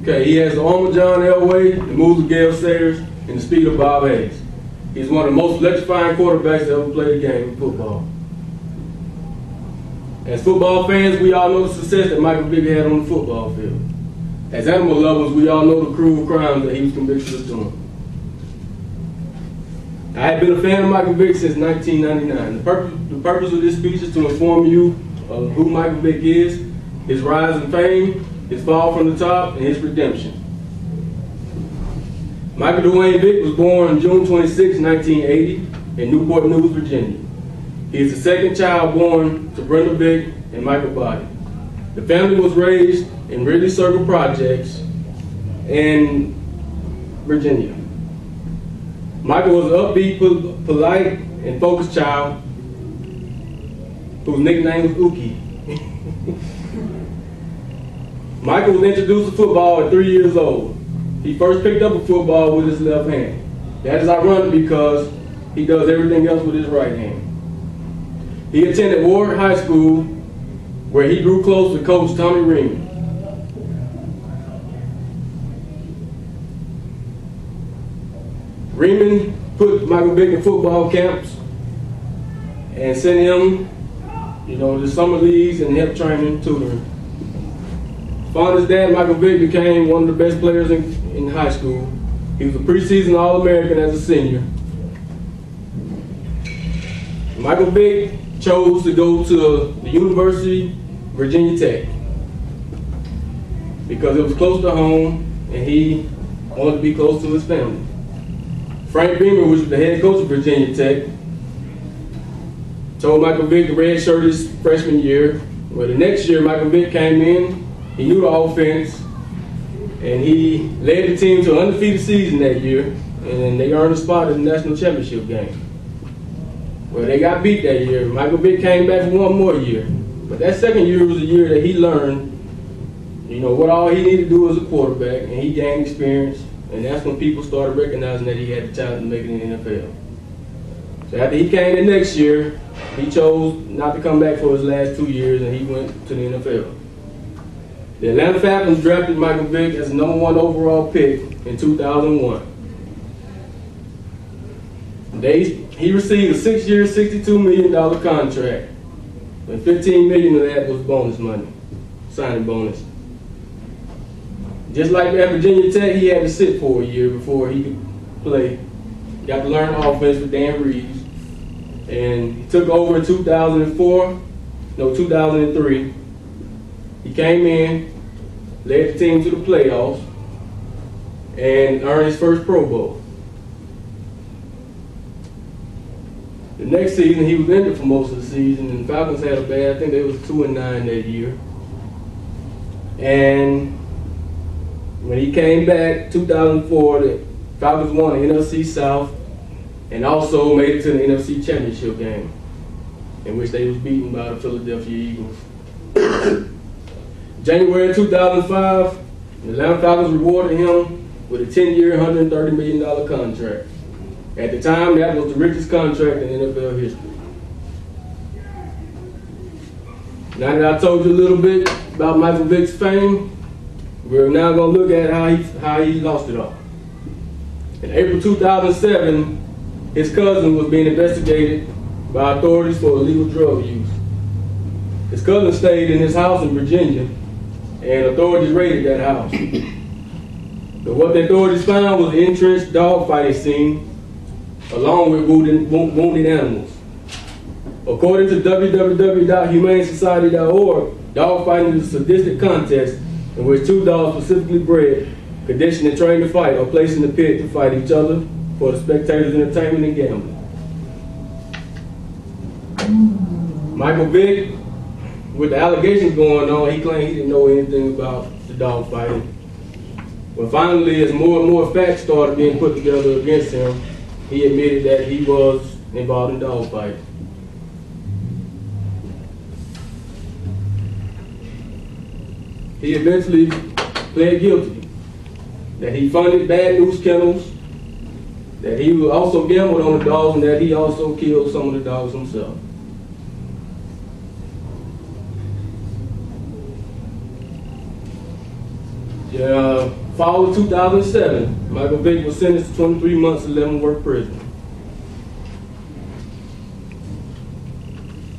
Okay, he has the arm of John Elway, the moves of Gale Sayers, and the speed of Bob Hayes. He's one of the most electrifying quarterbacks to ever play the game of football. As football fans, we all know the success that Michael Vick had on the football field. As animal lovers, we all know the cruel crimes that he was convicted of doing. I have been a fan of Michael Vick since 1999. The purpose of this speech is to inform you of who Michael Vick is, his rise in fame, his fall from the top, and his redemption. Michael Dwayne Vick was born June 26, 1980 in Newport News, Virginia. He is the second child born to Brenda Vick and Michael Body. The family was raised in Ridley Circle Projects in Virginia. Michael was an upbeat, polite, and focused child whose nickname was Ookie. Michael was introduced to football at 3 years old. He first picked up a football with his left hand. That is ironic because he does everything else with his right hand. He attended Ward High School, where he grew close to Coach Tommy Reaman. Reaman put Michael Vick in football camps and sent him, to summer leagues and help training, tutoring. Upon his dad, Michael Vick became one of the best players in high school. He was a preseason All-American as a senior. Michael Vick chose to go to the University of Virginia Tech because it was close to home and he wanted to be close to his family. Frank Beamer, which was the head coach of Virginia Tech, told Michael Vick to redshirt his freshman year. Well, the next year Michael Vick came in, he knew the offense, and he led the team to an undefeated season that year, and they earned a spot in the national championship game. Well, they got beat that year. Michael Vick came back for one more year. But that second year was a year that he learned, what all he needed to do as a quarterback, and he gained experience, and that's when people started recognizing that he had the talent to make it in the NFL. So after he came the next year, he chose not to come back for his last 2 years, and he went to the NFL. The Atlanta Falcons drafted Michael Vick as the #1 overall pick in 2001. He received a 6-year, $62 million contract, and $15 million of that was bonus money, signing bonus. Just like at Virginia Tech, he had to sit for a year before he could play. He got to learn offense with Dan Reeves, and he took over in 2003. He came in, led the team to the playoffs, and earned his first Pro Bowl. The next season, he was injured for most of the season, and the Falcons had a bad, I think they was 2-9 that year. And when he came back, 2004, the Falcons won the NFC South and also made it to the NFC Championship game, in which they was beaten by the Philadelphia Eagles. January 2005, the Atlanta Falcons rewarded him with a 10-year, $130 million contract. At the time, that was the richest contract in NFL history. Now that I told you a little bit about Michael Vick's fame, we're now going to look at how he lost it all. In April 2007, his cousin was being investigated by authorities for illegal drug use. His cousin stayed in his house in Virginia, and authorities raided that house. But what the authorities found was an entrenched dogfighting scene, along with wounded animals. According to www.humanesociety.org, dogfighting is a sadistic contest in which two dogs specifically bred, conditioned and trained to fight, are placed in the pit to fight each other for the spectators' entertainment and gambling. Michael Vick, with the allegations going on, he claimed he didn't know anything about the dogfighting. But finally, as more and more facts started being put together against him, he admitted that he was involved in dogfighting. He eventually pled guilty, that he funded bad news kennels, that he also gambled on the dogs, and that he also killed some of the dogs himself. Fall of 2007, Michael Vick was sentenced to 23 months in Leavenworth prison.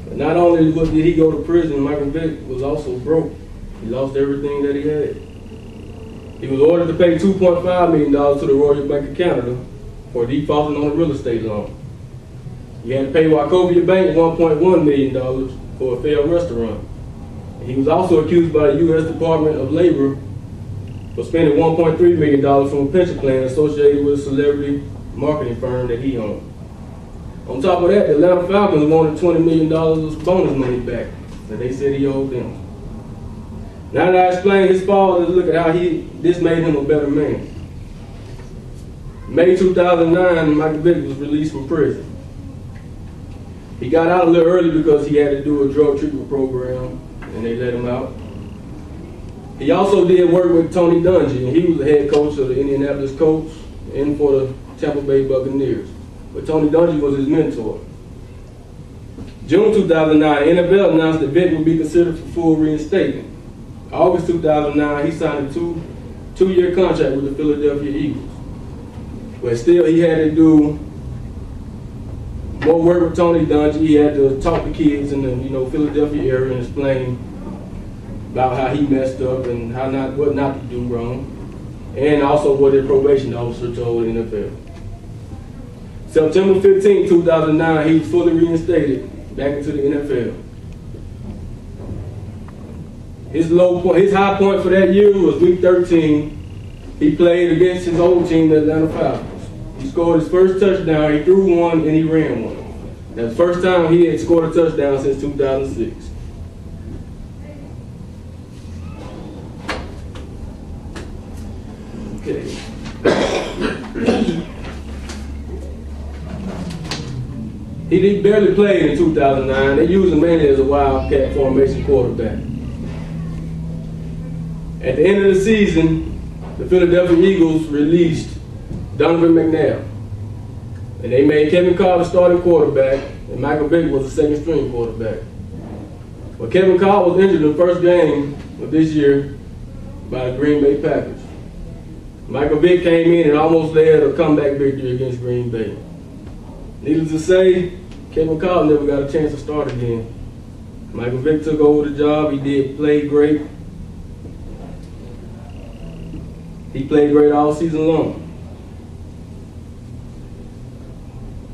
But not only did he go to prison, Michael Vick was also broke. He lost everything that he had. He was ordered to pay $2.5 million to the Royal Bank of Canada for defaulting on a real estate loan. He had to pay Wachovia Bank $1.1 million for a failed restaurant. He was also accused by the U.S. Department of Labor for spending $1.3 million from a pension plan associated with a celebrity marketing firm that he owned. On top of that, the Atlanta Falcons wanted $20 million of bonus money back that they said he owed them. Now that I explained his fall, let's look at how this made him a better man. May 2009, Michael Vick was released from prison. He got out a little early because he had to do a drug treatment program, and they let him out. He also did work with Tony Dungy, and he was the head coach of the Indianapolis Colts and for the Tampa Bay Buccaneers. But Tony Dungy was his mentor. June 2009, the NFL announced that Vick would be considered for full reinstatement. August 2009, he signed a two-year contract with the Philadelphia Eagles. But still, he had to do more work with Tony Dungy. He had to talk to kids in the Philadelphia area and explain about how he messed up and what not to do wrong, and also what his probation officer told the NFL. September 15, 2009, he was fully reinstated back into the NFL. His high point for that year was week 13. He played against his old team, the Atlanta Falcons. He scored his first touchdown, he threw one, and he ran one. That's the first time he had scored a touchdown since 2006. Okay. He barely played in 2009. They used him mainly as a wildcat formation quarterback. At the end of the season, the Philadelphia Eagles released Donovan McNabb. And they made Kevin Carr the starting quarterback, and Michael Vick was the second string quarterback. But Kevin Carr was injured in the first game of this year by the Green Bay Packers. Michael Vick came in and almost led a comeback victory against Green Bay. Needless to say, Kevin Carr never got a chance to start again. Michael Vick took over the job. He did play great. He played great all season long.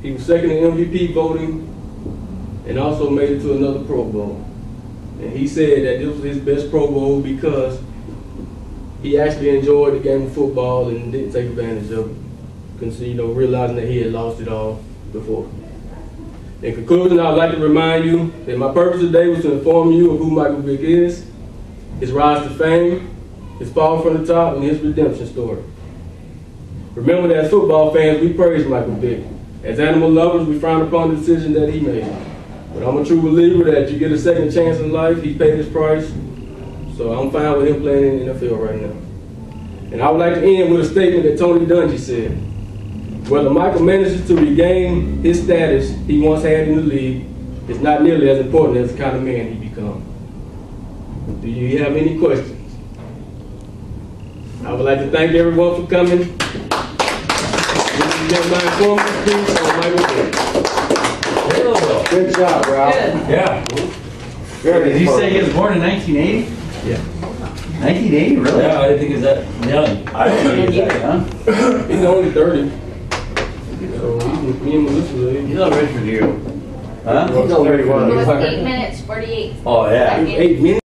He was second in MVP voting and also made it to another Pro Bowl. And he said that this was his best Pro Bowl because he actually enjoyed the game of football and didn't take advantage of it, realizing that he had lost it all before. In conclusion, I'd like to remind you that my purpose today was to inform you of who Michael Vick is, his rise to fame, his fall from the top, and his redemption story. Remember that as football fans, we praise Michael Vick. As animal lovers, we frown upon the decision that he made. But I'm a true believer that you get a second chance in life. He paid his price, so I'm fine with him playing in the NFL right now. And I would like to end with a statement that Tony Dungy said. Whether Michael manages to regain his status he once had in the league, it's not nearly as important as the kind of man he become. Do you have any questions? I would like to thank everyone for coming. This is my informative speech on Michael Vick. Good job, Ralph. Good. Yeah. Very Did you say he important. was born in 1980? Yeah. 1980, really? Yeah, I didn't think he's that young. I didn't think he was that young. He's only 30. So me and Melissa, He's not rich for you. Huh? He's only 31. It was 8 minutes, 48 Oh, yeah. seconds. 8 minutes.